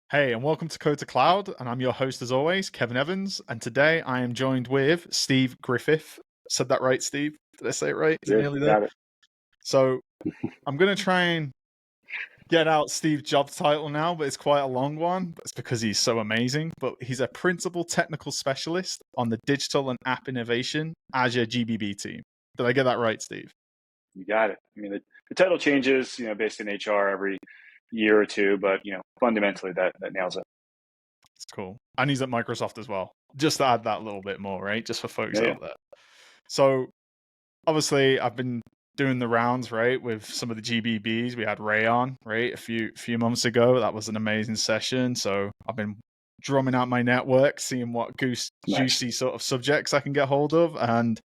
Hey, and welcome to Code to Cloud, and I'm your host as always, Kevin Evans, and today I am joined with Steve Griffith. Said that right, Steve? Did I say it right? Is it Good, nearly there? got it. So I'm going to try and get out Steve's job title now, but it's quite a long one. It's because he's so amazing. But he's a principal technical specialist on the digital and app innovation Azure GBB team. Did I get that right, Steve? You got it. I mean, the title changes, based in HR every year or two, but fundamentally that nails it. It's cool. And he's at Microsoft as well. Just to add that little bit more, right? Just for folks Yeah, yeah. out there. So obviously I've been doing the rounds, right, with some of the GBBs. We had Ray on, right, a few months ago. That was an amazing session. So I've been drumming out my network, seeing what Nice. juicy sort of subjects I can get hold of. And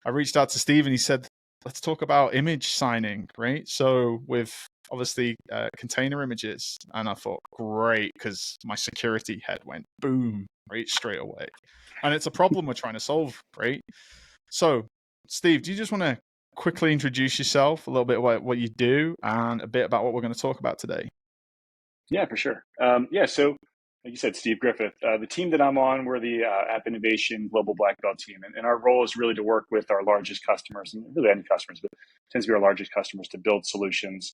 I reached out to Steve and he said, let's talk about image signing, right? So with obviously container images. And I thought, great, because my security head went boom, right, straight away. And it's a problem we're trying to solve, right? So, Steve, do you just want to quickly introduce yourself, a little bit about what you do, and a bit about what we're going to talk about today? Yeah, for sure. So like you said, Steve Griffith, the team that I'm on, we're the App Innovation Global Black Belt team. And our role is really to work with our largest customers, and really any customers, but tends to be our largest customers to build solutions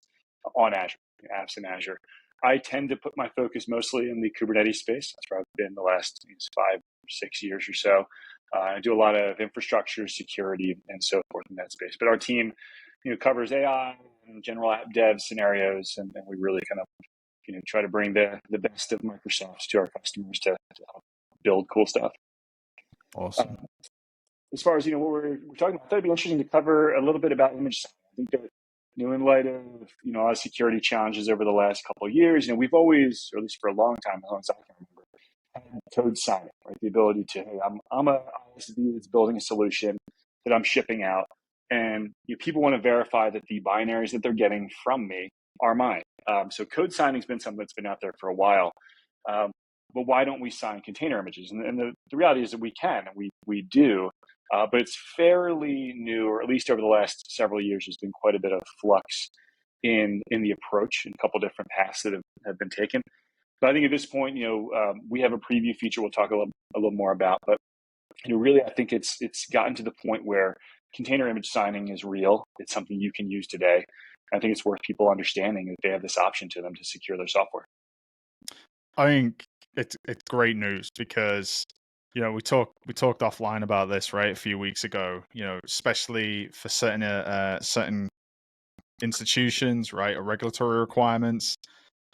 on Azure, apps in Azure. I tend to put my focus mostly in the Kubernetes space. That's where I've been the last 5 or 6 years or so. I do a lot of infrastructure, security, and so forth in that space. But our team, covers AI and general app dev scenarios, and we really kind of try to bring the best of Microsoft to our customers to help build cool stuff. Awesome. As far as what we're talking about, I thought it'd be interesting to cover a little bit about image signing. I think that in light of a lot of security challenges over the last couple of years, we've always, or at least for a long time, as long as I can remember, had code signing, right? The ability to, hey, I'm a ISV that's building a solution that I'm shipping out, and people want to verify that the binaries that they're getting from me are mine. So code signing's been something that's been out there for a while. But why don't we sign container images? And the reality is that we can, and we do, but it's fairly new, or at least over the last several years, there's been quite a bit of flux in the approach and a couple different paths that have been taken. But I think at this point, we have a preview feature we'll talk a little more about. But really, I think it's gotten to the point where container image signing is real. It's something you can use today. I think it's worth people understanding that they have this option to them to secure their software. I think it's great news because we talked offline about this, right, a few weeks ago. Especially for certain institutions, right, or regulatory requirements.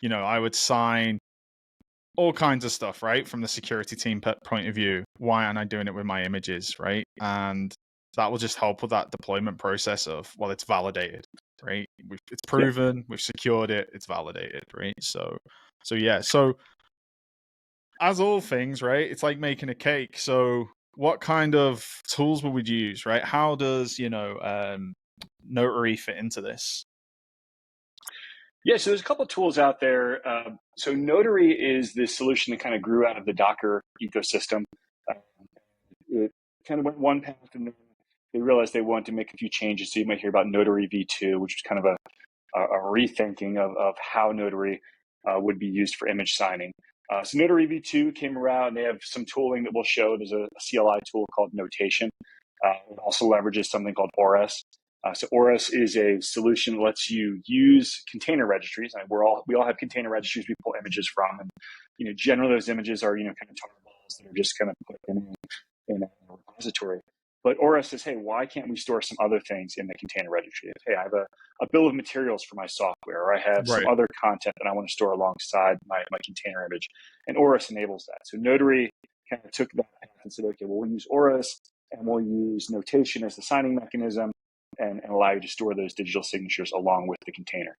I would sign all kinds of stuff, right, from the security team point of view. Why aren't I doing it with my images, right? And that will just help with that deployment process of, well, it's validated, right? It's proven, we've secured it, it's validated, right? So yeah. So as all things, right, it's like making a cake. So what kind of tools would we use, right? How does Notary fit into this? Yeah, so there's a couple of tools out there. So Notary is this solution that kind of grew out of the Docker ecosystem. It kind of went one path, and then they realized they wanted to make a few changes. So you might hear about Notary V2, which was kind of a rethinking of how Notary would be used for image signing. So Notary V2 came around. They have some tooling that we'll show. There's a CLI tool called Notation. It also leverages something called ORS. So ORS is a solution that lets you use container registries. We all have container registries we pull images from, and generally those images are kind of tar balls that are just kind of put in a repository. But ORS says, hey, why can't we store some other things in the container registry? Hey, I have a bill of materials for my software, or I have some other content that I want to store alongside my container image. And ORS enables that. So Notary kind of took that path and said, okay, well, we'll use ORS and we'll use Notation as the signing mechanism and allow you to store those digital signatures along with the container.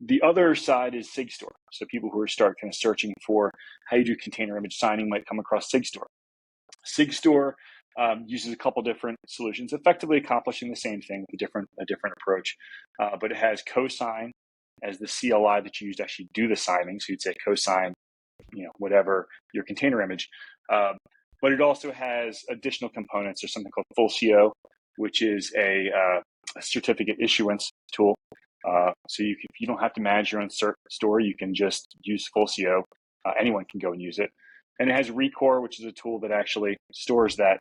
The other side is SigStore. So people who are kind of searching for how you do container image signing might come across SigStore. SigStore uses a couple different solutions, effectively accomplishing the same thing with a different approach. But it has cosign as the CLI that you use to actually do the signing. So you'd say cosign, whatever your container image. But it also has additional components. There's something called Fulcio, which is a certificate issuance tool. So if you don't have to manage your own store, you can just use full CO. Anyone can go and use it. And it has Recore, which is a tool that actually stores that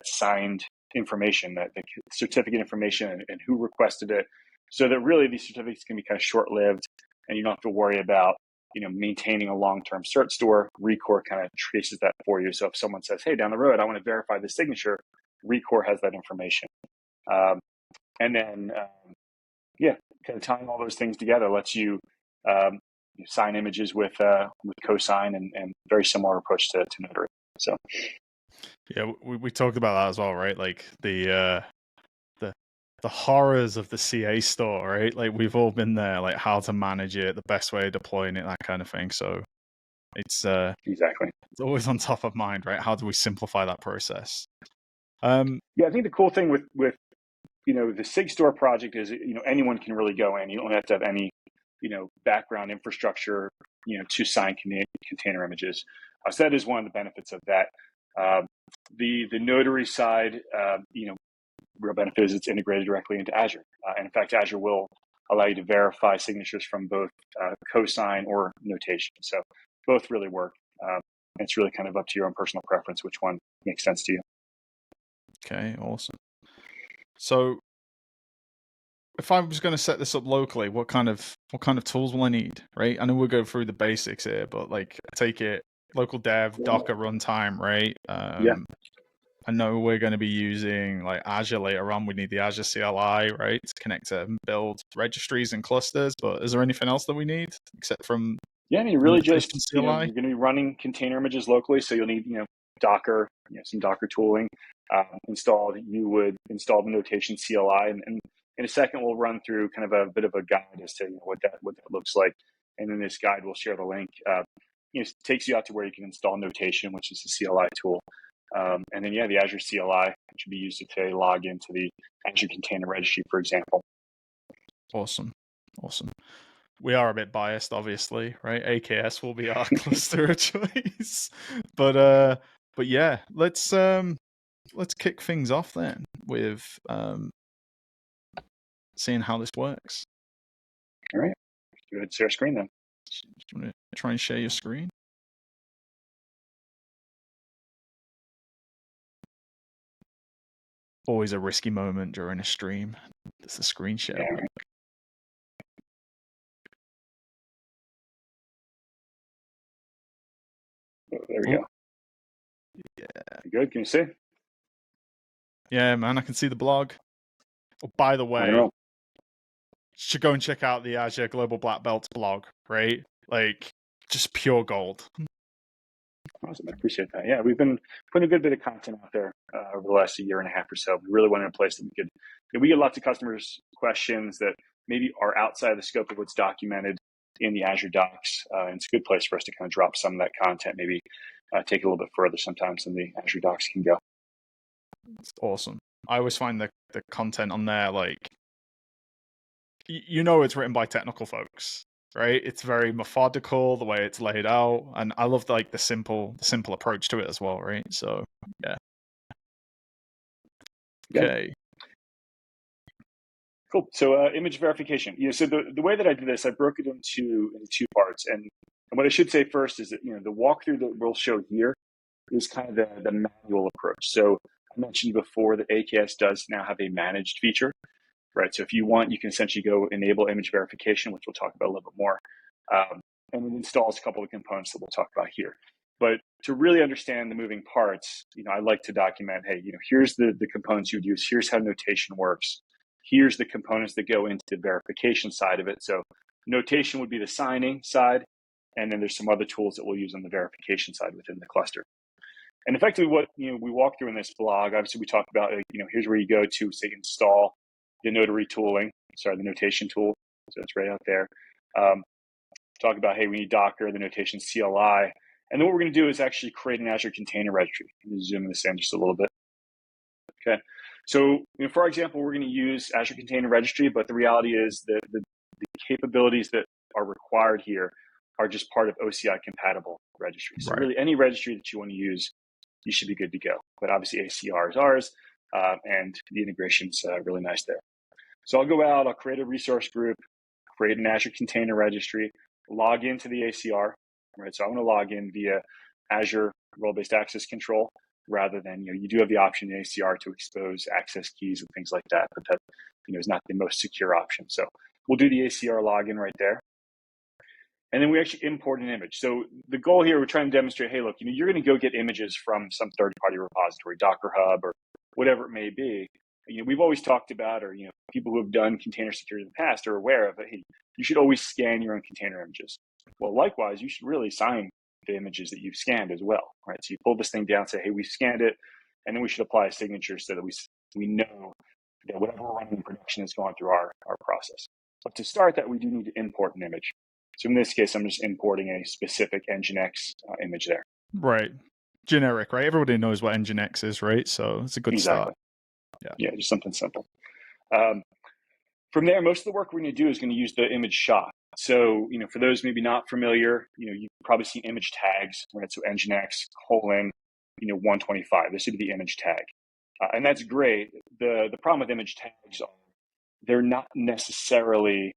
signed information, that the certificate information, and who requested it, so that really these certificates can be kind of short-lived, and you don't have to worry about maintaining a long-term cert store. Recore kind of traces that for you. So if someone says, "Hey, down the road, I want to verify the signature," Recore has that information. And then, kind of tying all those things together lets you sign images with cosign, and very similar approach to Notary. So yeah, we talked about that as well, right? Like the horrors of the CA store, right? Like we've all been there, like how to manage it, the best way of deploying it, that kind of thing. So it's exactly. It's always on top of mind, right? How do we simplify that process? I think the cool thing with the SIG store project is anyone can really go in. You don't have to have any background infrastructure to sign container images. So that is one of the benefits of that. The Notary side, real benefit is it's integrated directly into Azure. And in fact, Azure will allow you to verify signatures from both cosign or notation. So both really work. It's really kind of up to your own personal preference which one makes sense to you. Okay, awesome. So if I was going to set this up locally, what kind of tools will I need, right? I know we'll go through the basics here, but like I take it local dev, Docker runtime, right? Yeah. I know we're going to be using like Azure later on. We need the Azure CLI, right, to connect to build registries and clusters. But is there anything else that we need except from really just CLI? you're going to be running container images locally, so you'll need Docker, some Docker tooling installed. You would install the notation CLI, and in a second we'll run through kind of a bit of a guide as to what that looks like. And in this guide, we'll share the link. It takes you out to where you can install notation, which is the CLI tool. And then, the Azure CLI, which would be used to log into the Azure Container Registry, for example. Awesome. We are a bit biased, obviously, right? AKS will be our cluster of choice. But yeah, let's kick things off then with seeing how this works. All right. Go ahead and share screen then. You want to try and share your screen? Always a risky moment during a stream. Does the screen share? Yeah, right. Oh, there we go. Yeah. Good. Can you see? Yeah, man, I can see the blog. Oh, by the way, you should go and check out the Azure Global Black Belts blog, right? Like, just pure gold. Awesome. I appreciate that. Yeah, we've been putting a good bit of content out there over the last year and a half or so. We really wanted a place that we get lots of customers' questions that maybe are outside of the scope of what's documented in the Azure docs. And it's a good place for us to kind of drop some of that content, maybe take it a little bit further sometimes than the Azure docs can go. It's awesome. I always find the content on there, like, it's written by technical folks, right? It's very methodical, the way it's laid out, and I love like the simple approach to it as well, right? So yeah. Okay. Cool. So image verification. So the way that I did this, I broke it into two parts. And what I should say first is that the walkthrough that we'll show here is kind of the manual approach. So I mentioned before that AKS does now have a managed feature, right? So if you want, you can essentially go enable image verification, which we'll talk about a little bit more. And it installs a couple of components that we'll talk about here. But to really understand the moving parts, I like to document, hey, here's the components you would use. Here's how notation works. Here's the components that go into the verification side of it. So notation would be the signing side. And then there's some other tools that we'll use on the verification side within the cluster. And effectively what we walk through in this blog, obviously we talk about, here's where you go to say install the Notary tooling, the notation tool. So it's right out there. Talk about, hey, we need Docker, the notation CLI. And then what we're going to do is actually create an Azure Container Registry. Let me zoom this in just a little bit. Okay. So for example, we're going to use Azure Container Registry, but the reality is that the capabilities that are required here are just part of OCI compatible registries. So really any registry that you want to use, you should be good to go. But obviously ACR is ours, and the integration's really nice there. So I'll go out, I'll create a resource group, create an Azure Container Registry, log into the ACR, right? So I want to log in via Azure Role-Based Access Control rather than, you do have the option in ACR to expose access keys and things like that, but that, is not the most secure option. So we'll do the ACR login right there. And then we actually import an image. So the goal here, we're trying to demonstrate, hey, look, you're going to go get images from some third-party repository, Docker Hub, or whatever it may be. We've always talked about, or people who have done container security in the past are aware of it. Hey, you should always scan your own container images. Well, likewise, you should really sign the images that you've scanned as well, right? So you pull this thing down, say, hey, we scanned it, and then we should apply a signature so that we know that whatever we're running in production is going through our process. But to start that, we do need to import an image. So in this case, I'm just importing a specific Nginx image there. Right. Generic, right? Everybody knows what Nginx is, right? So it's a good start. Yeah, just something simple. From there, most of the work we're going to do is going to use the image SHA. So, for those maybe not familiar, you've probably seen image tags, right? So Nginx : 125. This would be the image tag. And that's great. The problem with image tags are they're not necessarily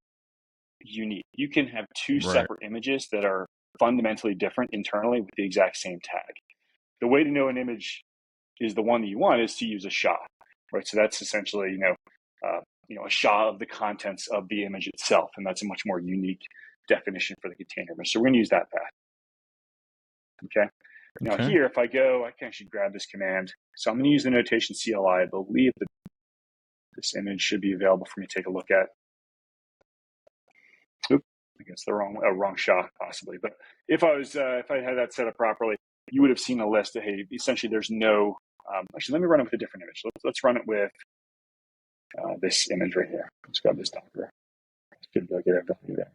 unique. You can have two separate images that are fundamentally different internally with the exact same tag. The way to know an image is the one that you want is to use a SHA, right? So that's essentially, a SHA of the contents of the image itself, and that's a much more unique definition for the container image. So we're going to use that path. Okay. Now here, if I go, I can actually grab this command. So I'm going to use the notation CLI. I believe that this image should be available for me to take a look at. Oop, I guess the wrong SHA possibly. But if I had that set up properly, you would have seen a list of, hey, essentially there's no, actually, let me run it with a different image. Let's run it with this image right here. Let's grab this Docker. Should be able to get everything there.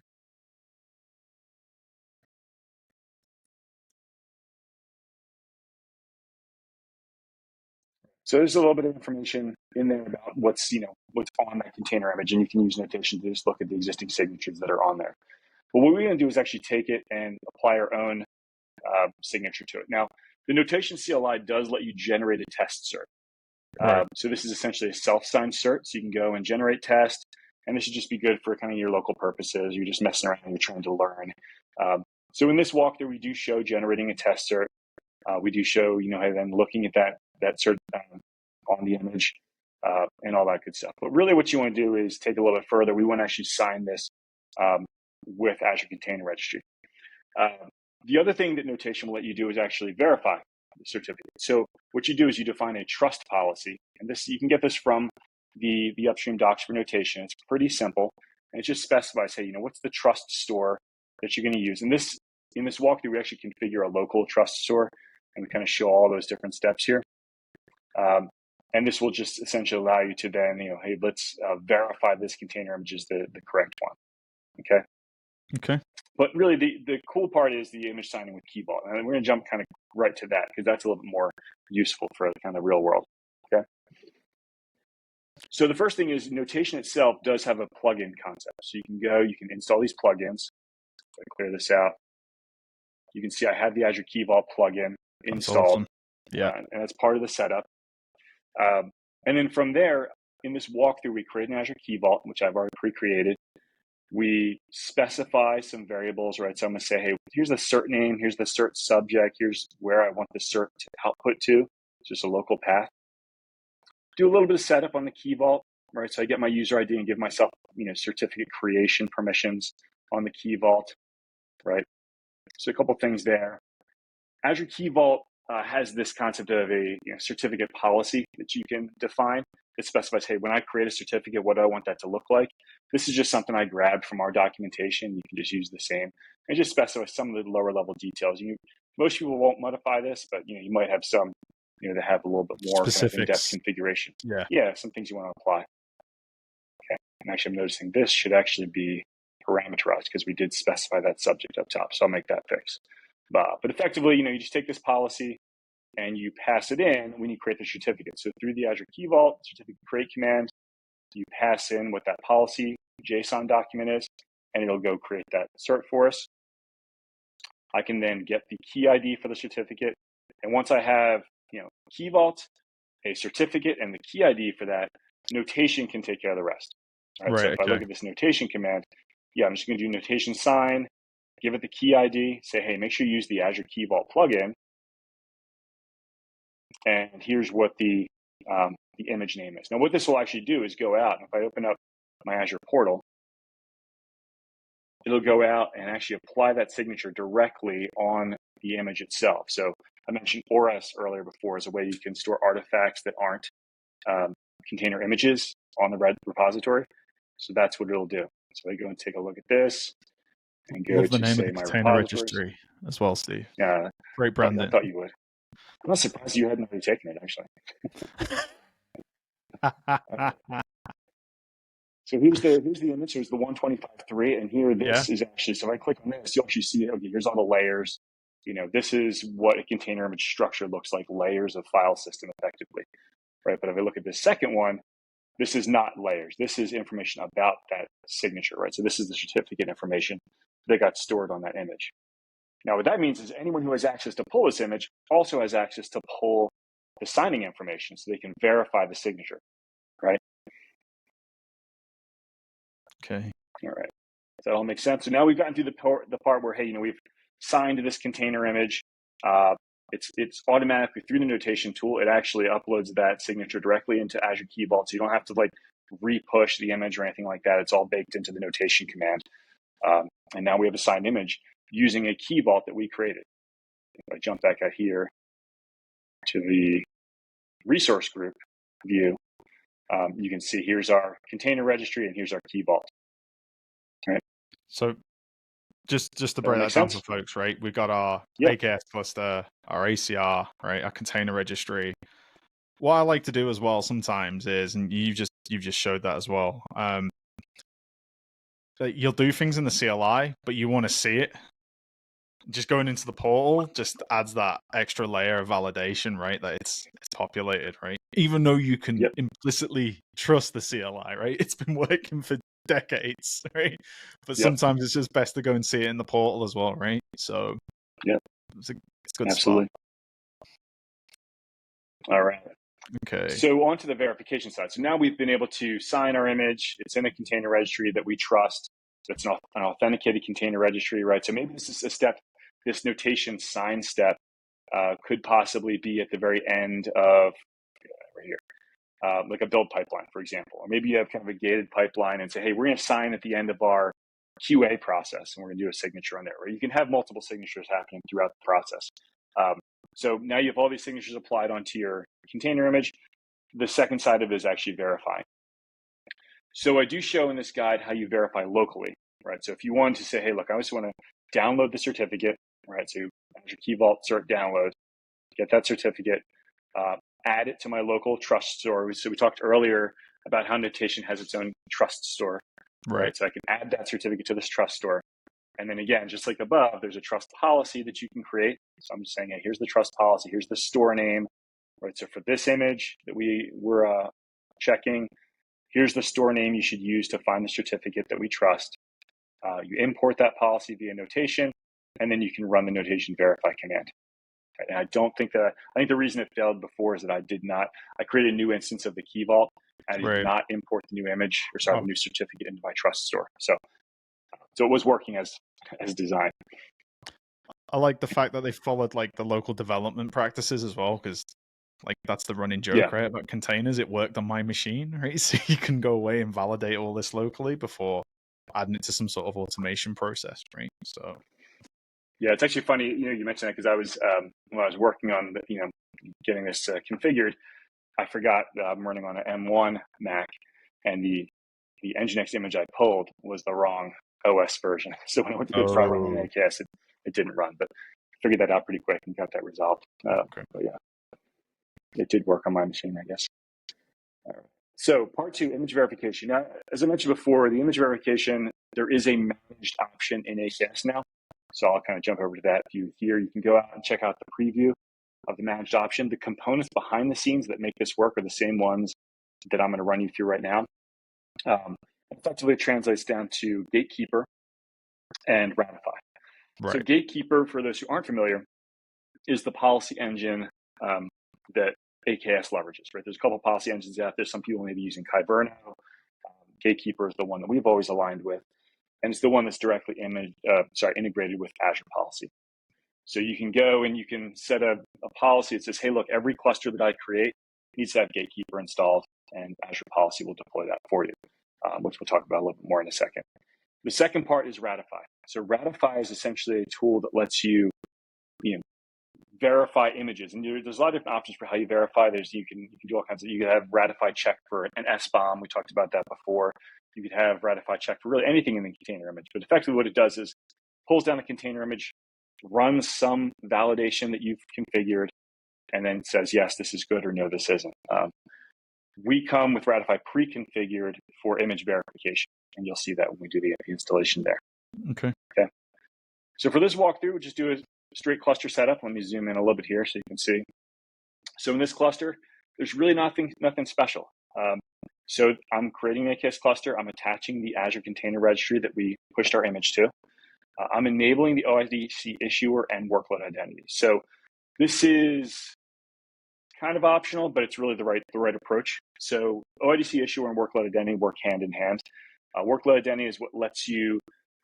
So there's a little bit of information in there about what's on that container image, and you can use notation to just look at the existing signatures that are on there. But what we're going to do is actually take it and apply our own signature to it. Now, the notation CLI does let you generate a test cert. So this is essentially a self-signed cert. So you can go and generate test, and this should just be good for kind of your local purposes. You're just messing around and you're trying to learn. So in this walkthrough, we do show generating a test cert. We do show, then looking at that cert on the image and all that good stuff. But really what you want to do is take a little bit further. We want to actually sign this with Azure Container Registry. The other thing that notation will let you do is actually verify the certificate. So what you do is you define a trust policy, and this you can get this from the upstream docs for notation. It's pretty simple, and it just specifies, hey, what's the trust store that you're going to use. And in this walkthrough, we actually configure a local trust store, and we kind of show all those different steps here. And this will just essentially allow you to then, hey, let's verify this container image is the correct one. Okay. But really, the cool part is the image signing with Key Vault. And we're going to jump kind of right to that because that's a little bit more useful for kind of real world. Okay. So the first thing is notation itself does have a plugin concept. So you can install these plugins. So I clear this out. You can see I have the Azure Key Vault plugin installed. Awesome. Yeah. And that's part of the setup. And then from there, in this walkthrough, we create an Azure Key Vault, which I've already pre-created. We specify some variables, right? So I'm going to say, hey, here's the cert name, here's the cert subject, here's where I want the cert to output to. It's just a local path. Do a little bit of setup on the Key Vault, right? So I get my user ID and give myself, certificate creation permissions on the Key Vault, right? So a couple things there. Azure Key Vault has this concept of a certificate policy that you can define. It specifies, hey, when I create a certificate, what do I want that to look like? This is just something I grabbed from our documentation. You can just use the same and just specify some of the lower level details. Most people won't modify this, but you might have some that have a little bit more kind of in-depth configuration. Yeah, some things you want to apply. Okay, and actually I'm noticing this should actually be parameterized because we did specify that subject up top. So I'll make that fix. But effectively, you just take this policy and you pass it in when you create the certificate. So through the Azure Key Vault certificate create command, you pass in what that policy JSON document is, and it'll go create that cert for us. I can then get the key ID for the certificate. And once I have, Key Vault, a certificate, and the key ID for that, notation can take care of the rest. Right. So if I look at this notation command, I'm just going to do notation sign, give it the key ID, say, hey, make sure you use the Azure Key Vault plugin. And here's what the image name is. Now, what this will actually do is go out, and if I open up my Azure portal, it'll go out and actually apply that signature directly on the image itself. So I mentioned ORS earlier before as a way you can store artifacts that aren't container images on the red repository. So that's what it'll do. So I go and take a look at this and go Love the to, name of say, the my container repositories. registry as well, Steve. Yeah, Great branding. I thought you would. I'm not surprised you hadn't already taken it, actually. So here's the image. Here's the 125.3, and here this is actually. So if I click on this, you'll actually see. Okay, here's all the layers. This is what a container image structure looks like: layers of file system, effectively, right? But if I look at the second one, this is not layers. This is information about that signature, right? So this is the certificate information that got stored on that image. Now, what that means is anyone who has access to pull this image also has access to pull the signing information, so they can verify the signature, right? Okay. All right. Does that all make sense? So now we've gotten through the part where, hey, we've signed this container image. It's automatically through the notation tool. It actually uploads that signature directly into Azure Key Vault, so you don't have to re-push the image or anything like that. It's all baked into the notation command. And now we have a signed image using a Key Vault that we created. If I jump back out here to the resource group view, you can see here's our container registry and here's our Key Vault. Right. So just to break that down for folks, right? We've got our AKS cluster, our ACR, right? Our container registry. What I like to do as well sometimes is, and you've just showed that as well. You'll do things in the CLI, but you want to see it. Just going into the portal just adds that extra layer of validation, right? That it's populated, right? Even though you can implicitly trust the CLI, right? It's been working for decades, right? But sometimes it's just best to go and see it in the portal as well, right? So it's a good Absolutely. Spot. All right. Okay. So on to the verification side. So now we've been able to sign our image. It's in a container registry that we trust. It's an authenticated container registry, right? So maybe this is a step, this notation sign step could possibly be at the very end of, right here, like a build pipeline, for example. Or maybe you have kind of a gated pipeline and say, hey, we're going to sign at the end of our QA process, and we're going to do a signature on there, right? You can have multiple signatures happening throughout the process. So now you have all these signatures applied onto your container image. The second side of it is actually verifying. So I do show in this guide how you verify locally, right? So if you want to say, hey, look, I just want to download the certificate, right? So Azure Key Vault cert download, get that certificate, add it to my local trust store. So we talked earlier about how Notation has its own trust store, right? So I can add that certificate to this trust store. And then again, just like above, there's a trust policy that you can create. So I'm just saying, hey, here's the trust policy. Here's the store name, right? So for this image that we were checking, here's the store name you should use to find the certificate that we trust. You import that policy via Notation, and then you can run the Notation verify command. Right? And I think the reason it failed before is that I created a new instance of the Key Vault, and I did not import the new image, the new certificate into my trust store. So it was working as designed. I like the fact that they followed the local development practices as well, because that's the running joke, right? About containers. It worked on my machine, right? So you can go away and validate all this locally before adding it to some sort of automation process, right? So it's actually funny, you mentioned that, because I was when I was working on getting this configured, I forgot that I'm running on an M1 Mac, and the Nginx image I pulled was the wrong OS version. So when I went to go try running AKS, it didn't run, but I figured that out pretty quick and got that resolved. But it did work on my machine, I guess. All right. So part 2, image verification. Now, as I mentioned before, the image verification, there is a managed option in AKS now. So I'll kind of jump over to that view here. You can go out and check out the preview of the managed option. The components behind the scenes that make this work are the same ones that I'm going to run you through right now. Effectively, it translates down to Gatekeeper and Ratify. So Gatekeeper, for those who aren't familiar, is the policy engine that AKS leverages, right? There's a couple of policy engines out there. Some people may be using Kyverno. Gatekeeper is the one that we've always aligned with, and it's the one that's directly integrated with Azure policy. So you can go and you can set a policy that says, hey, look, every cluster that I create needs to have Gatekeeper installed, and Azure policy will deploy that for you, which we'll talk about a little bit more in a second. The second part is Ratify. So Ratify is essentially a tool that lets you, verify images, and there's a lot of different options for how you verify. You can do all kinds of. You could have Ratify check for an SBOM. We talked about that before. You could have Ratify check for really anything in the container image. But effectively, what it does is pulls down the container image, runs some validation that you've configured, and then says, yes, this is good, or no, this isn't. We come with Ratify pre-configured for image verification, and you'll see that when we do the installation there. Okay. So for this walkthrough, we'll just do a straight cluster setup. Let me zoom in a little bit here so you can see. So in this cluster, there's really nothing special. So I'm creating an AKS cluster. I'm attaching the Azure Container Registry that we pushed our image to. I'm enabling the OIDC issuer and workload identity. So this is kind of optional, but it's really the right approach. So OIDC issuer and workload identity work hand in hand. Workload identity is what lets you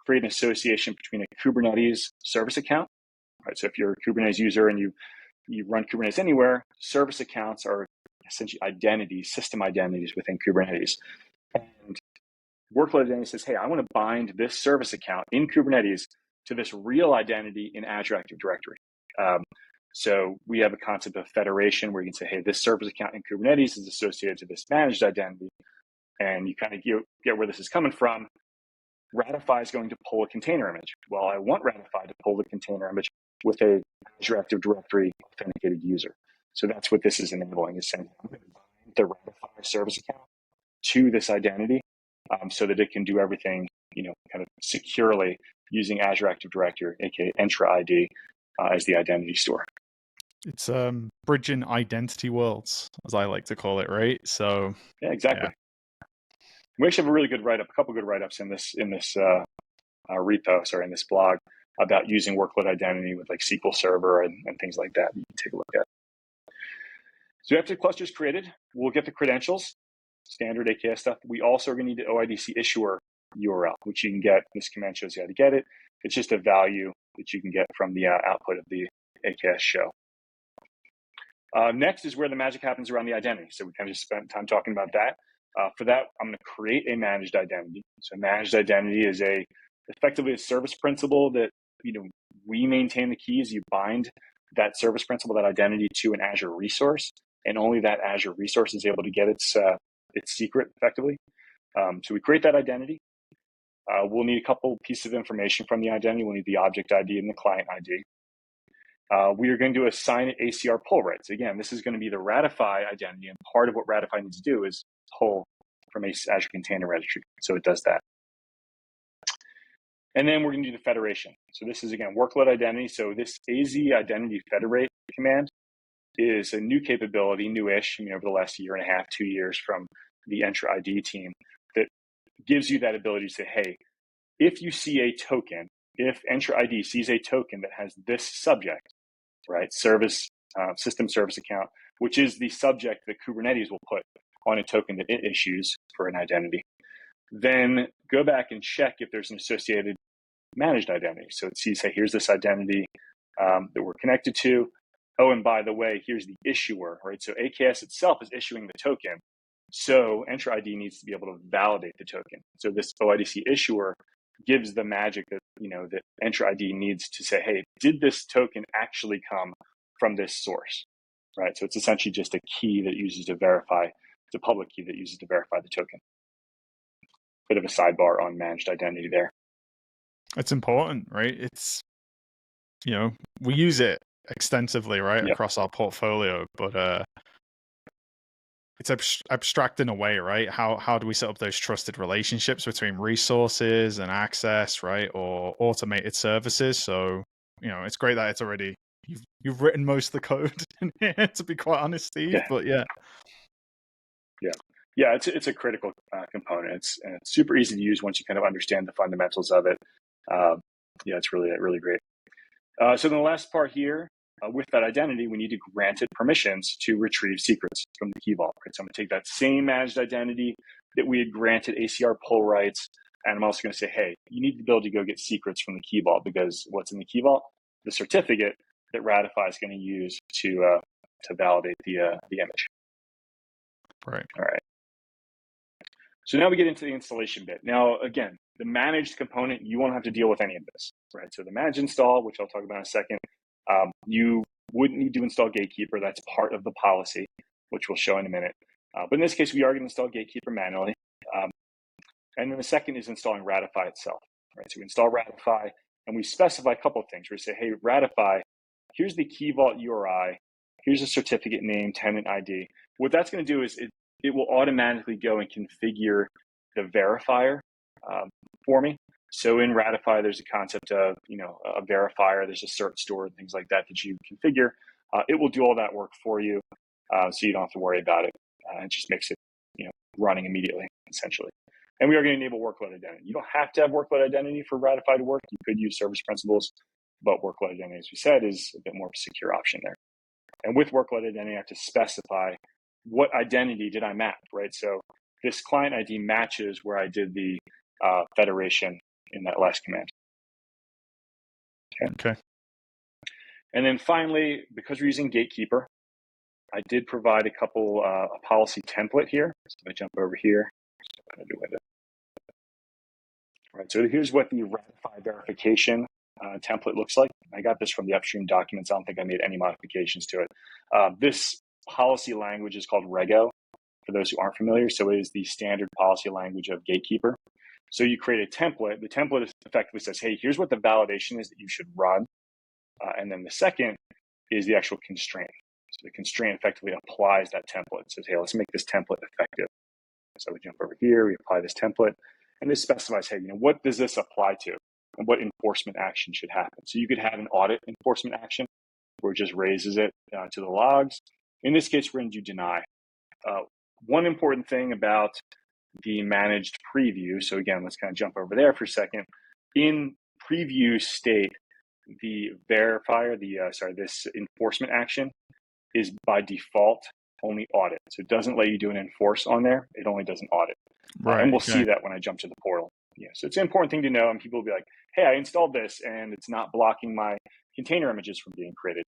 create an association between a Kubernetes service account. Right, so if you're a Kubernetes user and you run Kubernetes anywhere, service accounts are essentially identities, system identities within Kubernetes. And workload identity says, hey, I want to bind this service account in Kubernetes to this real identity in Azure Active Directory. So we have a concept of federation where you can say, hey, this service account in Kubernetes is associated to this managed identity. And you kind of get where this is coming from. Ratify is going to pull a container image. Well, I want Ratify to pull the container image with a Azure Active Directory authenticated user. So that's what this is enabling, is saying I'm going to bind the Ratify service account to this identity so that it can do everything, kind of securely using Azure Active Directory, aka Entra ID, as the identity store. It's bridging identity worlds, as I like to call it, right? So yeah, exactly. Yeah. We actually have a really good write-up, a couple good write-ups in this repo, in this blog, about using workload identity with like SQL Server and things like that. You can take a look at. So after the cluster is created, we'll get the credentials, standard AKS stuff. We also are going to need the OIDC issuer URL, which you can get. This command shows you how to get it. It's just a value that you can get from the output of the AKS show. Next is where the magic happens around the identity. So we kind of just spent time talking about that. For that, I'm going to create a managed identity. So managed identity is effectively a service principal that we maintain the keys. You bind that service principal, that identity, to an Azure resource, and only that Azure resource is able to get its secret effectively. So we create that identity. We'll need a couple pieces of information from the identity. We'll need the object ID and the client ID. We are going to assign it ACR pull rights. Again, this is going to be the Ratify identity, and part of what Ratify needs to do is pull from Azure Container Registry. So it does that. And then we're going to do the federation. So this is, again, workload identity. So this AZ identity federate command is a new capability, newish, over the last year and a half, 2 years from the Entra ID team, that gives you that ability to say, hey, if you see a token, if Entra ID sees a token that has this subject, right, system service account, which is the subject that Kubernetes will put on a token that it issues for an identity, then go back and check if there's an associated managed identity. So it sees, hey, here's this identity that we're connected to. Oh, and by the way, here's the issuer, right? So AKS itself is issuing the token. So Entra ID needs to be able to validate the token. So this OIDC issuer gives the magic that, that Entra ID needs to say, hey, did this token actually come from this source, right? So it's essentially just a key that uses to verify, it's a public key that uses to verify the token. Bit of a sidebar on managed identity there. It's important, right? It's, we use it extensively, right, across our portfolio, but it's abstracting away, right? How do we set up those trusted relationships between resources and access, right, or automated services? So, it's great that it's already you've written most of the code in here, to be quite honest, Steve. Yeah. But yeah, it's a critical component. It's super easy to use once you kind of understand the fundamentals of it. It's really great. So then the last part here with that identity, we need to grant it permissions to retrieve secrets from the key vault. Right? So I'm going to take that same managed identity that we had granted ACR pull rights, and I'm also going to say, hey, you need to be able to go get secrets from the key vault, because what's in the key vault? The certificate that Ratify is going to use to validate the image. Right. All right. So now we get into the installation bit. Now, again, the managed component, you won't have to deal with any of this, right? So the managed install, which I'll talk about in a second, you wouldn't need to install Gatekeeper. That's part of the policy, which we'll show in a minute. But in this case, we are going to install Gatekeeper manually. And then the second is installing Ratify itself, right? So we install Ratify, and we specify a couple of things. We say, hey, Ratify, here's the key vault URI, here's a certificate name, tenant ID. What that's going to do is it will automatically go and configure the verifier for me. So in Ratify, there's a concept of, a verifier, there's a cert store and things like that you configure. It will do all that work for you, so you don't have to worry about it. It just makes it, running immediately, essentially. And we are going to enable workload identity. You don't have to have workload identity for Ratify to work. You could use service principals, but workload identity, as we said, is a bit more of a secure option there. And with workload identity, I have to specify what identity did I map, right? So this client ID matches where I did the federation in that last command. Okay. And then finally, because we're using Gatekeeper, I did provide a couple a policy template here. So if I jump over here, right. So here's what the Ratify verification template looks like. I got this from the upstream documents. I don't think I made any modifications to it. This policy language is called Rego, for those who aren't familiar. So it is the standard policy language of Gatekeeper. So you create a template. The template effectively says, hey, here's what the validation is that you should run. And then the second is the actual constraint. So the constraint effectively applies that template. It says, hey, let's make this template effective. So we jump over here, we apply this template, and this specifies, hey, what does this apply to? And what enforcement action should happen? So you could have an audit enforcement action where it just raises it to the logs. In this case, we're going to do deny. One important thing about the managed preview, so again, let's kind of jump over there for a second. In preview state, the verifier, this enforcement action is by default only audit. So it doesn't let you do an enforce on there. It only does an audit. Right. And we'll see that when I jump to the portal. Yeah. So it's an important thing to know. And people will be like, hey, I installed this and it's not blocking my container images from being created.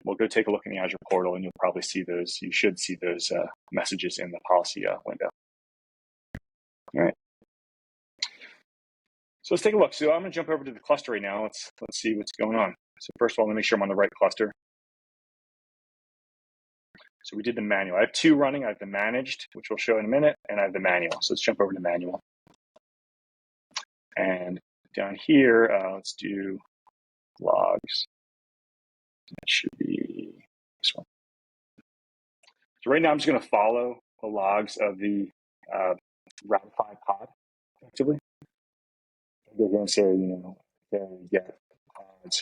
Well, go take a look in the Azure portal and you'll probably see those. You should see those messages in the policy window. All right. So let's take a look. So I'm going to jump over to the cluster right now. Let's see what's going on. So first of all, let me make sure I'm on the right cluster. So we did the manual. I have two running. I have the managed, which we'll show in a minute, and I have the manual. So let's jump over to manual. And down here, let's do logs. That should be this one. So right now, I'm just going to follow the logs of the Ratify pod, effectively. They're going to say, get pods,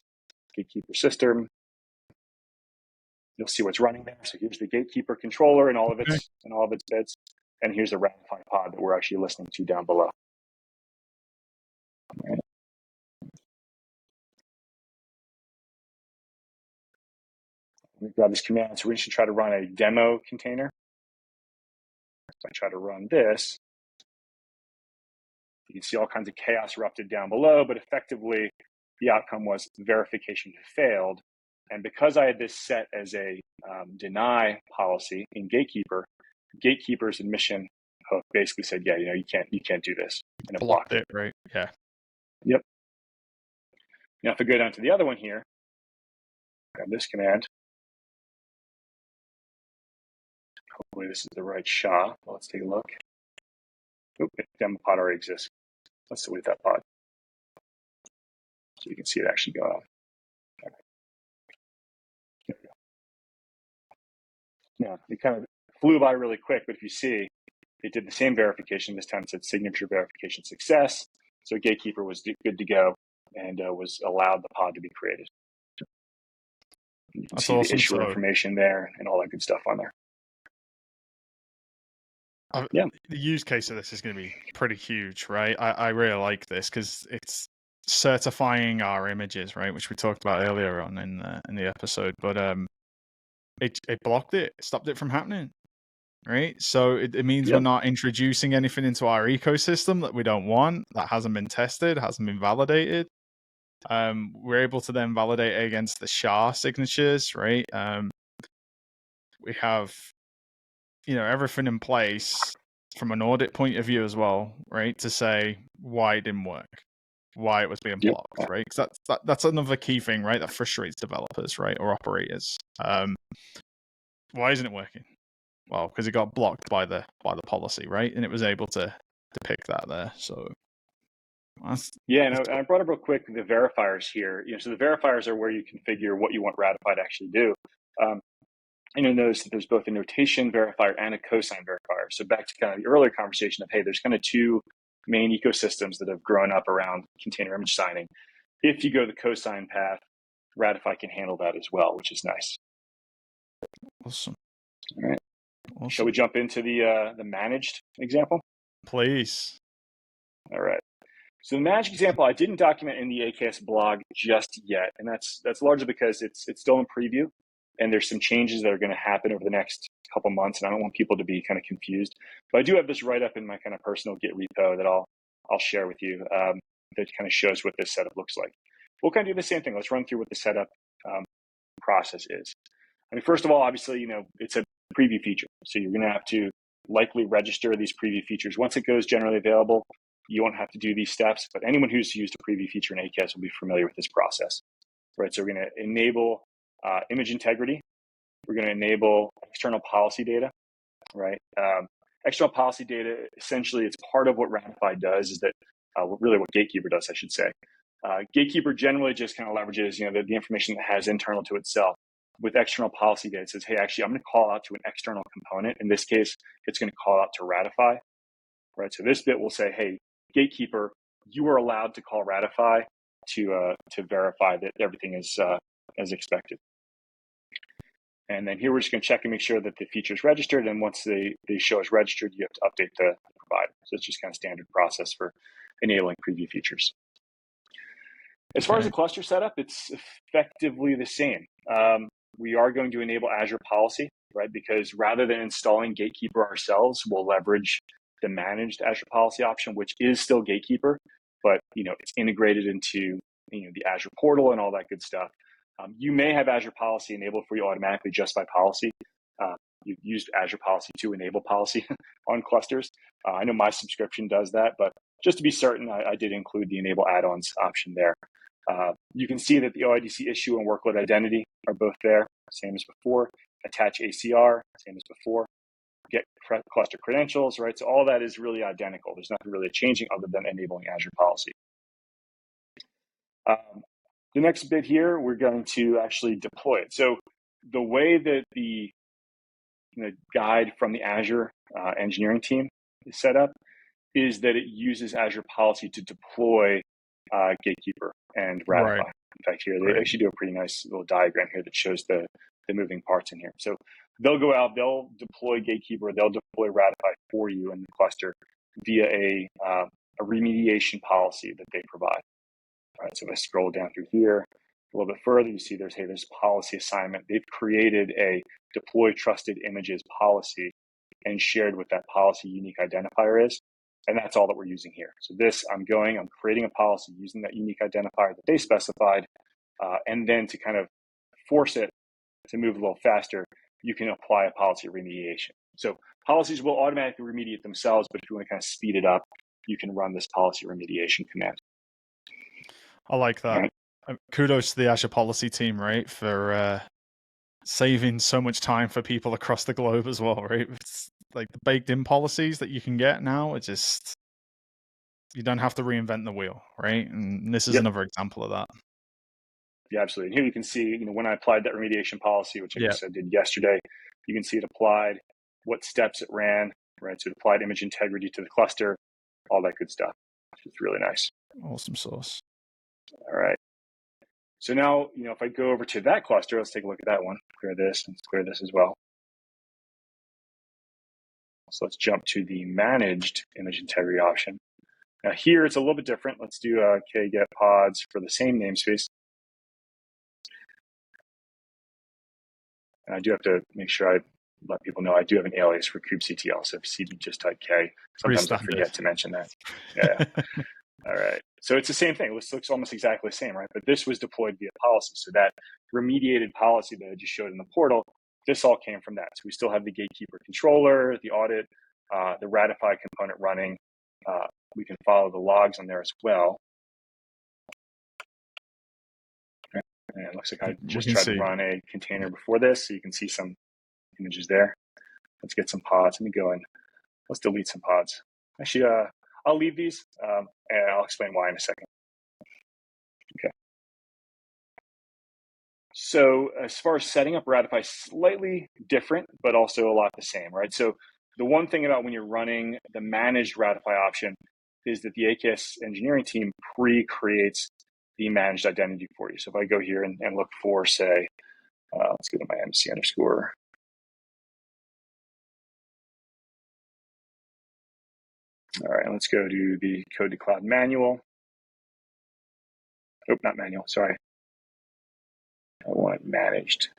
Gatekeeper system. You'll see what's running there. So here's the Gatekeeper controller and all of its bits, and here's the Ratify pod that we're actually listening to down below. Right. We've got this command. So we should try to run a demo container. So I try to run this. You can see all kinds of chaos erupted down below, but effectively the outcome was verification failed. And because I had this set as a deny policy in Gatekeeper, Gatekeeper's admission hook basically said, yeah, you can't do this, and it blocked it. Right? Yeah. Yep. Now if I go down to the other one here, grab this command. Hopefully this is the right SHA. Well, let's take a look. Oop, demo pod already exists. Let's delete that pod. So you can see it actually go on. All right. There we go. Now, it kind of flew by really quick, but if you see, it did the same verification. This time it said signature verification success. So Gatekeeper was good to go and was allowed the pod to be created. You can see the issuer information there and all that good stuff on there. The use case of this is going to be pretty huge, right? I really like this because it's certifying our images, right, which we talked about earlier on in the episode, but it blocked it, stopped it from happening, right? So it means we're Yep. not introducing anything into our ecosystem that we don't want, that hasn't been tested, hasn't been validated. We're able to then validate it against the SHA signatures, right? We have, everything in place from an audit point of view as well, right? To say why it didn't work, why it was being Yep. blocked, right? Because that's another key thing, right? That frustrates developers, right, or operators. Why isn't it working? Well, because it got blocked by the policy, right? And it was able to depict that there. So Yeah, and I brought up real quick the verifiers here. So the verifiers are where you configure what you want Ratify to actually do. Notice that there's both a notation verifier and a cosign verifier. So back to kind of the earlier conversation of, hey, there's kind of two main ecosystems that have grown up around container image signing. If you go the cosign path, Ratify can handle that as well, which is nice. Awesome. All right. Awesome. Shall we jump into the managed example? Please. All right. So the managed example, I didn't document in the AKS blog just yet, and that's largely because it's still in preview, and there's some changes that are going to happen over the next couple months, and I don't want people to be kind of confused. But I do have this write-up in my kind of personal Git repo that I'll share with you that kind of shows what this setup looks like. We'll kind of do the same thing. Let's run through what the setup process is. I mean, first of all, obviously, it's a preview feature, so you're going to have to likely register these preview features. Once it goes generally available, you won't have to do these steps, but anyone who's used a preview feature in AKS will be familiar with this process, right? So we're going to enable image integrity. We're going to enable external policy data, right? External policy data, essentially, it's part of what Ratify does, is that really what Gatekeeper does, I should say. Gatekeeper generally just kind of leverages, the information that has internal to itself. With external policy data, it says, hey, actually, I'm going to call out to an external component. In this case, it's going to call out to Ratify, right? So this bit will say, hey, Gatekeeper, you are allowed to call Ratify to verify that everything is as expected. And then here we're just going to check and make sure that the feature is registered. And once they show as registered, you have to update the provider. So it's just kind of standard process for enabling preview features. As far as the cluster setup, it's effectively the same. We are going to enable Azure policy, right? Because rather than installing Gatekeeper ourselves, we'll leverage the managed Azure policy option, which is still Gatekeeper, but it's integrated into the Azure portal and all that good stuff. You may have Azure policy enabled for you automatically just by policy. You've used Azure policy to enable policy on clusters. I know my subscription does that, but just to be certain, I did include the enable add-ons option there. You can see that the OIDC issue and workload identity are both there, same as before. Attach ACR, same as before. Get cluster credentials, right? So all that is really identical. There's nothing really changing other than enabling Azure policy. The next bit here, we're going to actually deploy it. So the way that the guide from the Azure engineering team is set up is that it uses Azure policy to deploy Gatekeeper and Ratify. Right. In fact, here they actually do a pretty nice little diagram here that shows the moving parts in here. So they'll go out, they'll deploy Gatekeeper, they'll deploy Ratify for you in the cluster via a remediation policy that they provide. All right, so if I scroll down through here a little bit further, you see there's policy assignment. They've created a deploy trusted images policy and shared what that policy unique identifier is. And that's all that we're using here. So this, I'm creating a policy using that unique identifier that they specified. And then to kind of force it to move a little faster, you can apply a policy remediation. So policies will automatically remediate themselves, but if you want to kind of speed it up, you can run this policy remediation command. I like that. Right. Kudos to the Azure policy team, right, for saving so much time for people across the globe as well, right? It's like the baked-in policies that you can get now. It's just, you don't have to reinvent the wheel, right? And this is another example of that. Yeah, absolutely. And here you can see, when I applied that remediation policy, which I did yesterday, you can see it applied, what steps it ran, right? So it applied image integrity to the cluster, all that good stuff. It's really nice. Awesome sauce. All right. So now, if I go over to that cluster, let's take a look at that one. Clear this and clear this as well. So let's jump to the managed image integrity option. Now here it's a little bit different. Let's do get pods for the same namespace. And I do have to make sure I let people know I do have an alias for kubectl. So if you see me just type K, sometimes I forget to mention that. Yeah. All right. So it's the same thing. This looks almost exactly the same, right? But this was deployed via policy. So that remediated policy that I just showed in the portal, this all came from that. So we still have the Gatekeeper controller, the audit, the Ratify component running. We can follow the logs on there as well. And it looks like I just tried to run a container before this, so you can see some images there. Let's get some pods. Let me go and let's delete some pods. Actually, I'll leave these, and I'll explain why in a second. Okay. So as far as setting up Ratify, slightly different, but also a lot the same, right? So the one thing about when you're running the managed Ratify option is that the AKS engineering team pre-creates the managed identity for you. So if I go here and look for, say, let's go to my MC underscore. All right, let's go to the code to cloud manual. Oh, not manual, sorry. I want managed.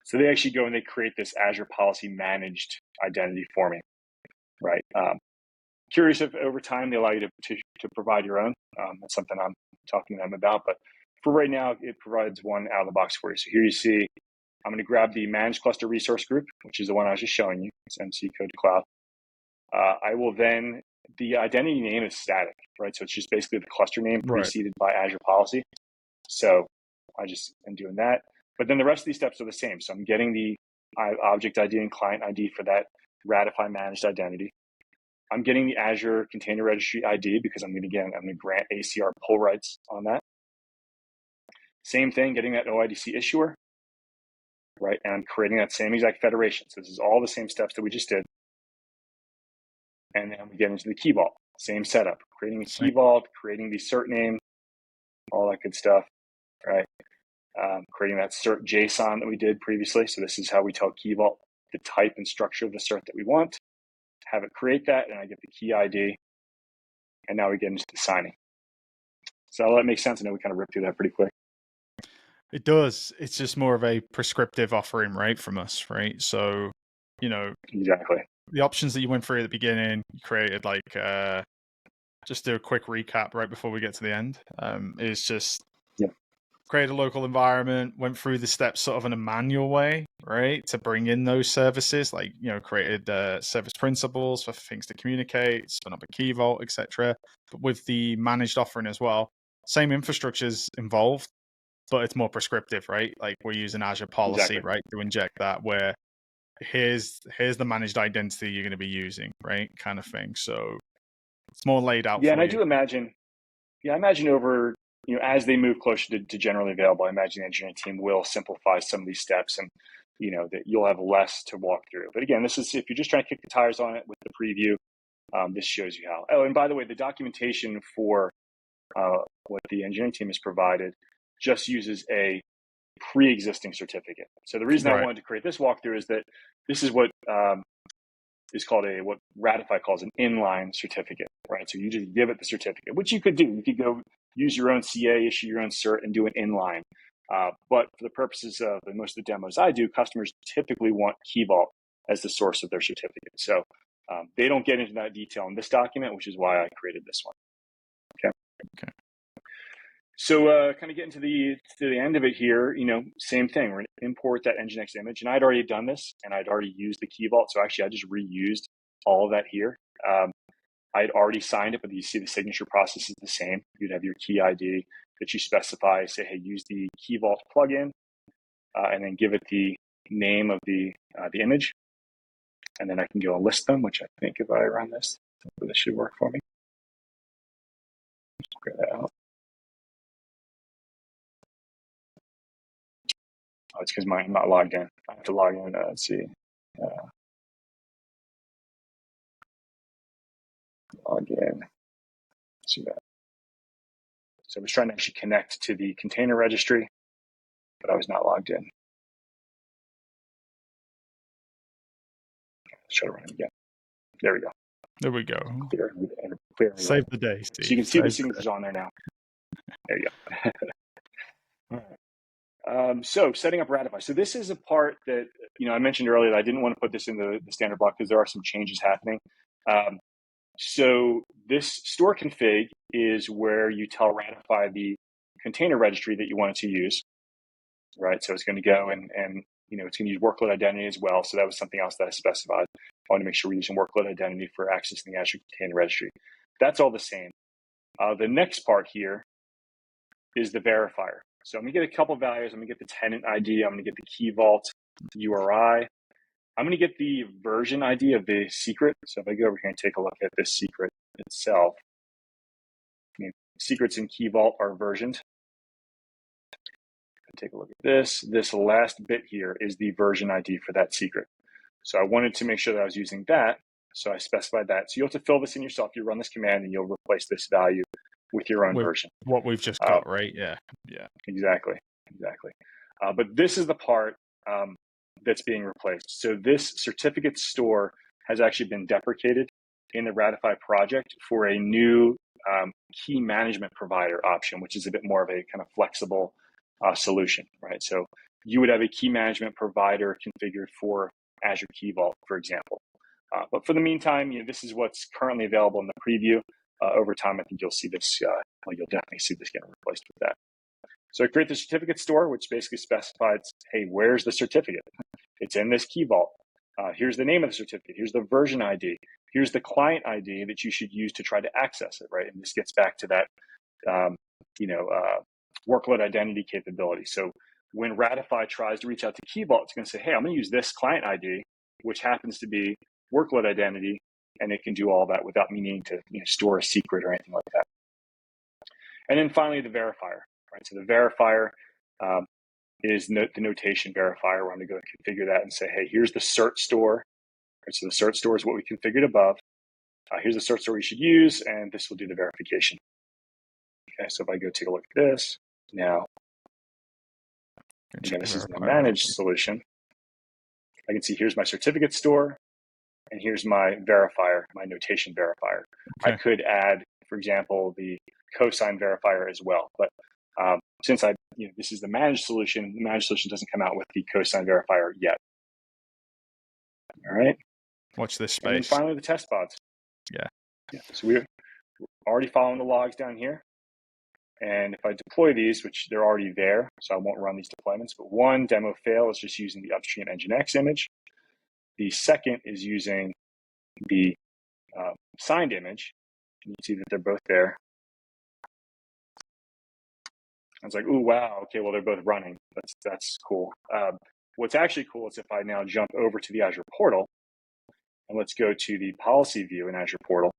So they actually go and they create this Azure policy managed identity for me, right? Curious if over time they allow you to provide your own. That's something I'm talking to them about. But for right now, it provides one out of the box for you. So here you see, I'm going to grab the managed cluster resource group, which is the one I was just showing you. It's MC code to cloud. I will then, the identity name is static, right? So it's just basically the cluster name preceded by Azure policy. So I just am doing that. But then the rest of these steps are the same. So I'm getting the object ID and client ID for that Ratify managed identity. I'm getting the Azure Container Registry ID because I'm going to grant ACR pull rights on that. Same thing, getting that OIDC issuer, right? And I'm creating that same exact federation. So this is all the same steps that we just did. And then we get into the key vault, same setup, creating a key vault, creating the cert name, all that good stuff, right? Creating that cert JSON that we did previously. So this is how we tell key vault the type and structure of the cert that we want. Have it create that, and I get the key ID. And now we get into the signing. So all that makes sense. I know we kind of ripped through that pretty quick. It does. It's just more of a prescriptive offering, right, from us, right? So, exactly the options that you went through at the beginning, you created just do a quick recap right before we get to the end. Is just create a local environment, went through the steps sort of in a manual way, right, to bring in those services, created service principals for things to communicate, spin up a key vault, etc. But with the managed offering as well, same infrastructure's involved, but it's more prescriptive, right? Like we're using Azure policy, right, to inject that where here's the managed identity you're going to be using, right, kind of thing. So it's more laid out. Yeah, and I do imagine. Yeah, I imagine over as they move closer to generally available, I imagine the engineering team will simplify some of these steps, and that you'll have less to walk through. But again, this is if you're just trying to kick the tires on it with the preview. This shows you how. Oh, and by the way, the documentation for what the engineering team has provided just uses a pre-existing certificate. So the reason I wanted to create this walkthrough is that this is what is called what Ratify calls an inline certificate, right? So you just give it the certificate, which you could do. You could go use your own CA, issue your own cert, and do an inline. But for the purposes of most of the demos I do, customers typically want Key Vault as the source of their certificate. So they don't get into that detail in this document, which is why I created this one. Okay. So kind of getting to the end of it here, same thing. We're going to import that Nginx image. And I'd already done this, and I'd already used the Key Vault. So actually, I just reused all of that here. I'd already signed it, but you see the signature process is the same. You'd have your key ID that you specify, say, hey, use the Key Vault plugin, and then give it the name of the image. And then I can go and list them, which I think if I run this should work for me. Figure that out. Oh, it's because I'm not logged in. I have to log in. Let's see. Log in. Let's see that. So I was trying to actually connect to the container registry, but I was not logged in. Let's try to run it again. There we go. There we go. Clear Save the day, Steve. So you can see the signatures on there now. There you go. All right. So setting up Ratify. So this is a part that, I mentioned earlier that I didn't want to put this in the standard block because there are some changes happening. So this store config is where you tell Ratify the container registry that you want it to use, right? So it's going to go and it's going to use workload identity as well. So that was something else that I specified. I want to make sure we're using workload identity for accessing the Azure Container Registry. That's all the same. The next part here is the verifier. So I'm going to get a couple values. I'm going to get the tenant ID. I'm going to get the key vault URI. I'm going to get the version ID of the secret. So if I go over here and take a look at this secret itself, secrets in key vault are versioned. Take a look at this. This last bit here is the version ID for that secret. So I wanted to make sure that I was using that. So I specified that. So you'll have to fill this in yourself. You run this command and you'll replace this value with your own version. What we've just got, right? Yeah. Exactly. But this is the part that's being replaced. So this certificate store has actually been deprecated in the Ratify project for a new key management provider option, which is a bit more of a kind of flexible solution, right? So you would have a key management provider configured for Azure Key Vault, for example. But for the meantime, this is what's currently available in the preview. Over time, I think you'll see this. You'll definitely see this getting replaced with that. So I create the certificate store, which basically specifies, hey, where's the certificate? It's in this Key Vault. Here's the name of the certificate. Here's the version ID. Here's the client ID that you should use to try to access it, right? And this gets back to that, workload identity capability. So when Ratify tries to reach out to Key Vault, it's going to say, hey, I'm going to use this client ID, which happens to be workload identity, and it can do all that without me needing to store a secret or anything like that. And then finally, the verifier, right? So the verifier is the notation verifier. We're going to go and configure that and say, hey, here's the cert store. Right? So the cert store is what we configured above. Here's the cert store you should use, and this will do the verification. Okay, so if I go take a look at this now, again, this is the managed solution. I can see here's my certificate store, and here's my verifier, my notation verifier. Okay. I could add, for example, the cosign verifier as well. But since this is the managed solution doesn't come out with the cosign verifier yet. All right. Watch this space. And then finally, the test pods. Yeah. So we're already following the logs down here. And if I deploy these, which they're already there, so I won't run these deployments, but one demo fail is just using the upstream Nginx image. The second is using the signed image. You can see that they're both there. I was like, ooh, wow, okay, well, they're both running. That's cool. What's actually cool is if I now jump over to the Azure portal, and let's go to the policy view in Azure portal,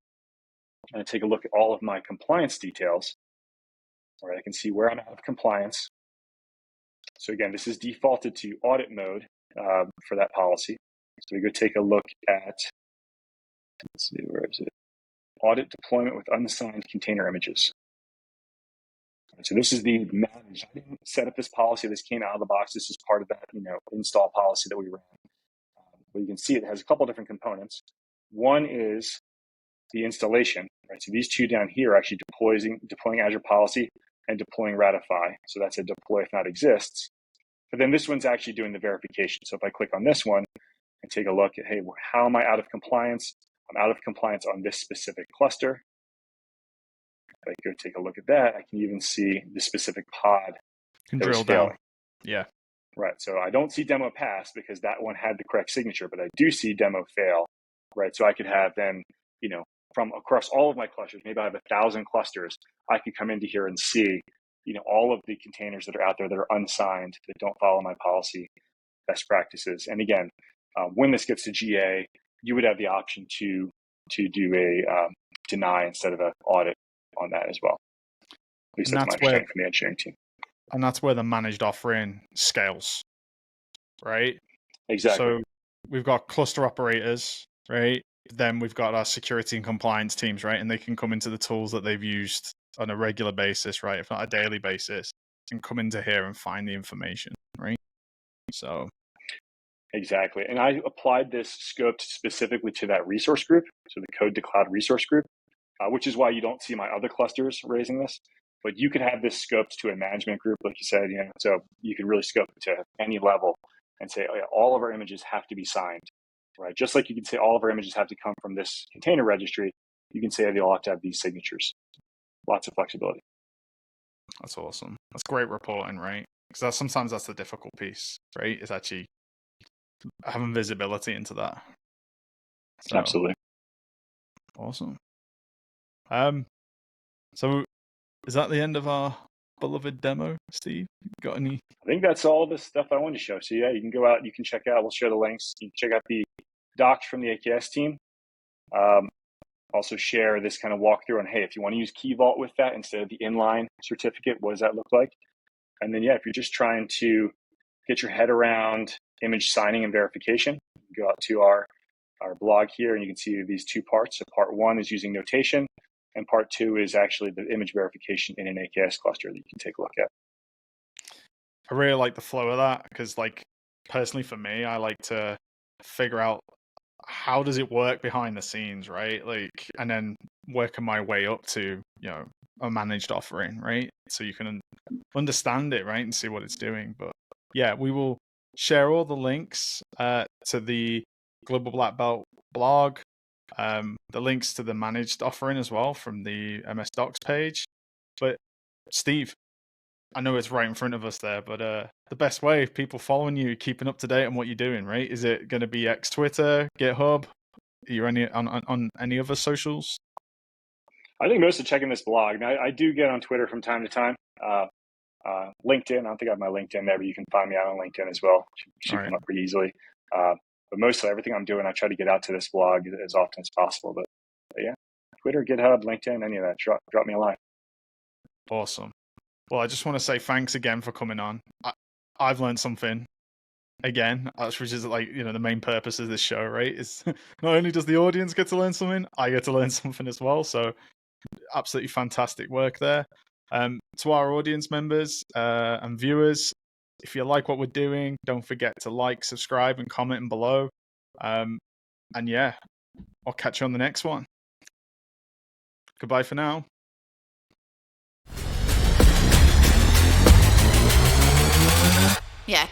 and take a look at all of my compliance details. All right, I can see where I'm out of compliance. So again, this is defaulted to audit mode for that policy. So we go take a look at, let's see, where is it? Audit deployment with unsigned container images. So this is the managed. I didn't set up this policy. This came out of the box. This is part of that, install policy that we ran. But you can see it has a couple of different components. One is the installation, right? So these two down here are actually deploying Azure policy and deploying Ratify. So that's a deploy if not exists. But then this one's actually doing the verification. So if I click on this one and take a look at, hey, how am I out of compliance? I'm out of compliance on this specific cluster. If I go take a look at that, I can even see the specific pod that was failing. Yeah. Right. So I don't see demo pass because that one had the correct signature, but I do see demo fail. Right. So I could have then, from across all of my clusters, maybe I have 1,000 clusters, I could come into here and see, all of the containers that are out there that are unsigned, that don't follow my policy best practices. And again, when this gets to GA, you would have the option to do a deny instead of an audit on that as well. At least that's my understanding from the engineering team. And that's where the managed offering scales, right? Exactly. So we've got cluster operators, right? Then we've got our security and compliance teams, right? And they can come into the tools that they've used on a regular basis, right? If not a daily basis, and come into here and find the information, right? So Exactly. And I applied this scope specifically to that resource group, so the code to cloud resource group, which is why you don't see my other clusters raising this. But you could have this scoped to a management group, like you said, so you could really scope it to any level and say, oh yeah, all of our images have to be signed, right? Just like you can say all of our images have to come from this container registry, you can say they all have to have these signatures. Lots of flexibility. That's awesome. That's great reporting, right? Because sometimes that's the difficult piece, right? Is actually having visibility into that. So, absolutely. Awesome. So is that the end of our beloved demo, Steve? Got any? I think that's all the stuff I wanted to show. So yeah, you can go out, you can check out, we'll share the links. You can check out the docs from the AKS team. Also share this kind of walkthrough on, hey, if you want to use Key Vault with that instead of the inline certificate, what does that look like? And then, yeah, if you're just trying to get your head around image signing and verification, go out to our blog here and you can see these two parts. So part one is using notation and part two is actually the image verification in an AKS cluster that you can take a look at. I really like the flow of that because, like, personally for me, I like to figure out how does it work behind the scenes, right? Like, and then working my way up to, a managed offering, right? So you can understand it, right? And see what it's doing. But yeah, we will share all the links to the Global Black Belt blog, the links to the managed offering as well from the MS Docs page. But Steve, I know it's right in front of us there, but the best way of people following you, keeping up to date on what you're doing, right? Is it going to be X, Twitter, GitHub? Are you on any other socials? I think most of checking this blog. Now, I do get on Twitter from time to time. LinkedIn, I don't think I have my LinkedIn there, but you can find me out on LinkedIn as well. Should come up pretty easily. But mostly everything I'm doing, I try to get out to this blog as often as possible. But yeah, Twitter, GitHub, LinkedIn, any of that, drop me a line. Awesome. Well, I just want to say thanks again for coming on. I've learned something again, which is like, the main purpose of this show, right? Is not only does the audience get to learn something, I get to learn something as well. So absolutely fantastic work there. To our audience members and viewers, if you like what we're doing, don't forget to like, subscribe, and comment below. And yeah, I'll catch you on the next one. Goodbye for now. Yeah.